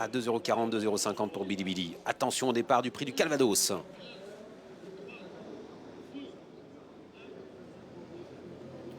à 2,40 €, 2,50 € pour Bilibili. Attention au départ du prix du Calvados.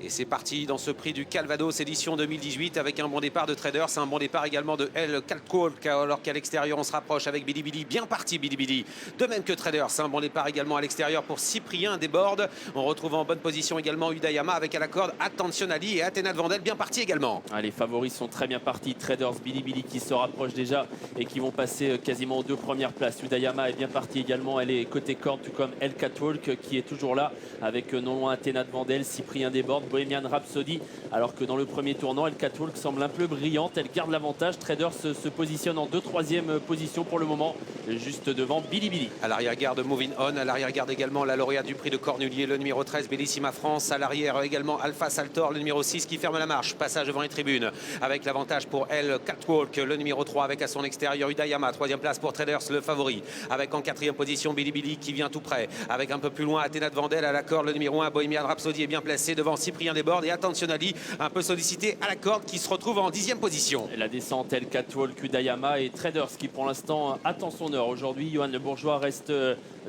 Et c'est parti dans ce prix du Calvados édition 2018 avec un bon départ de Traders, un bon départ également de El Catwalk, alors qu'à l'extérieur on se rapproche avec Bilibili, bien parti Bilibili. De même que Traders, un bon départ également à l'extérieur pour Cyprien Desbordes. On retrouve en bonne position également Udayama avec à la corde Attentionnali et Athéna de Vandel, bien parti également. Ah, les favoris sont très bien partis. Traders, Bilibili qui se rapprochent déjà et qui vont passer quasiment aux deux premières places. Udayama est bien parti également, elle est côté corde, tout comme El Catwalk qui est toujours là avec non loin Athéna de Vandel, Cyprien Desbordes, Bohemian Rhapsody, alors que dans le premier tournant, El Catwalk semble un peu brillante, elle garde l'avantage. Traders se positionne en 2e position pour le moment, juste devant Bilibili. À l'arrière-garde Moving On, à l'arrière-garde également la lauréate du prix de Cornulier, le numéro 13 Bellissima France, à l'arrière également Alpha Saltor, le numéro 6 qui ferme la marche, passage devant les tribunes avec l'avantage pour El Catwalk, le numéro 3 avec à son extérieur Udayama, 3e place pour Traders, le favori, avec en 4e position Bilibili qui vient tout près, avec un peu plus loin Athéna de Vandel à la corde, le numéro 1 Bohemian Rhapsody est bien placé devant Cyprien Desbordes et Attentionnali un peu sollicité à la corde qui se retrouve en 10e position. La descente, El Catwalk, Udayama et Traders qui pour l'instant attend son heure. Aujourd'hui, Johan Le Bourgeois reste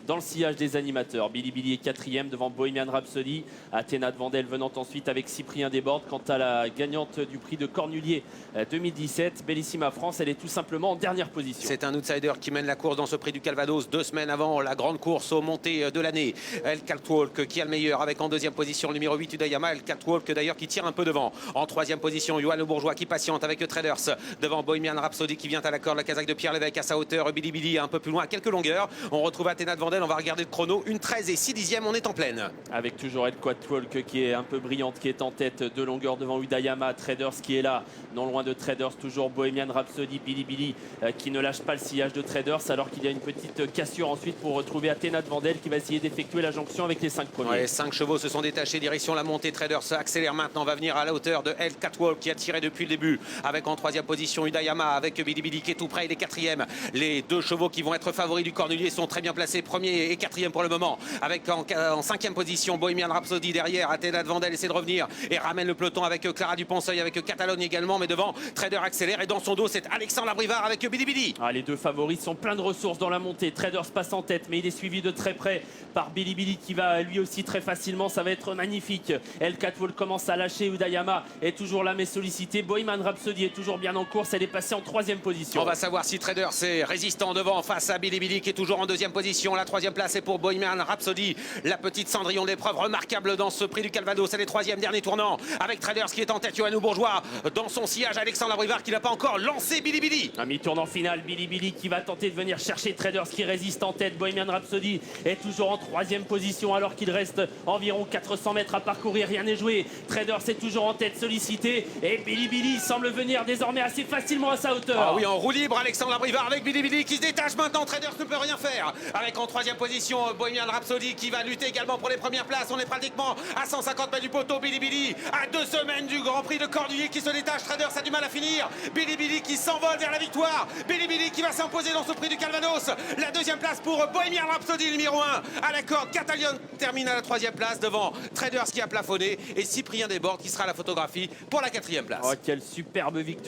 dans le sillage des animateurs. Bilibili est 4e devant Bohemian Rhapsody. Athéna de Vandel venant ensuite avec Cyprien Desbordes. Quant à la gagnante du prix de Cornulier 2017, Bellissima France, elle est tout simplement en dernière position. C'est un outsider qui mène la course dans ce prix du Calvados 2 semaines avant la grande course aux montées de l'année. El Catwalk qui a le meilleur avec en 2e position le numéro 8 Udayama. El Catwalk d'ailleurs qui tire un peu devant. En 3e position, Johan Le Bourgeois qui patiente avec Traders devant Bohemian Rhapsody qui vient à la corde, la casaque de Pierre Lévesque à sa hauteur. Bilibili un peu plus loin à quelques longueurs. On retrouve Athéna de Vandel, on va regarder le chrono. 1,13 et 6 dixièmes, on est en pleine. Avec toujours El Catwalk qui est un peu brillante, qui est en tête de longueur devant Udayama. Traders qui est là, non loin de Traders, toujours Bohemian Rhapsody. Bilibili qui ne lâche pas le sillage de Traders alors qu'il y a une petite cassure ensuite pour retrouver Athéna de Vandel qui va essayer d'effectuer la jonction avec les 5 premiers. Ouais, 5 chevaux se sont détachés direction la montée. Traders accélère maintenant, va venir à la hauteur de El Catwalk qui a tiré depuis le début avec en 3e position Udayama avec Bilibili qui est tout près, il est 4e. Les 2 chevaux qui vont être favoris du Cornulier sont très bien placés, 1er et 4e pour le moment, avec en 5e position Bohemian Rhapsody derrière. Athéna de Vandel essaie de revenir et ramène le peloton avec Clara Duponceul, avec Catalogne également, mais devant Trader accélère et dans son dos c'est Alexandre Labrivard avec Bilibili. Ah, les 2 favoris sont pleins de ressources dans la montée. Traders passe en tête mais il est suivi de très près par Bilibili qui va lui aussi très facilement, ça va être magnifique. El Catwalk commence à lâcher, Udayama est toujours là mais sollicité. Bohemian Rhapsody est toujours bien en course, elle est passée en 3e position. On va savoir si Trader c'est résistant devant face à Bilibili qui est toujours en 2e position. La 3e place est pour Bohemian Rhapsody, la petite Cendrillon d'épreuve remarquable dans ce prix du Calvados. Elle est 3e, dernier tournant avec Traders qui est en tête. Johan Le Bourgeois dans son sillage, Alexandre Labrivard qui n'a pas encore lancé Bilibili. Un mi-tournant final, Bilibili qui va tenter de venir chercher Traders qui résiste en tête. Bohemian Rhapsody est toujours en 3e position alors qu'il reste environ 400 mètres à parcourir, rien n'est joué. Traders est toujours en tête, sollicité et Bilibili semble venir désormais assez facilement à sa hauteur. Ah oui, en roue libre, Alexandre Labrivard avec Bilibili qui se détache maintenant. Traders ne peut rien faire avec en 3e position Bohemian Rhapsody qui va lutter également pour les premières places. On est pratiquement à 150 mètres du poteau. Bilibili à 2 semaines du Grand Prix de Cornulier qui se détache. Traders a du mal à finir. Bilibili qui s'envole vers la victoire. Bilibili qui va s'imposer dans ce prix du Calvados. La 2e place pour Bohemian Rhapsody, numéro 1 à la corde. Catalogne termine à la 3e place devant Traders qui a plafonné et Cyprien Desbordes qui sera à la photographie pour la 4e place. Oh, quelle superbe victoire.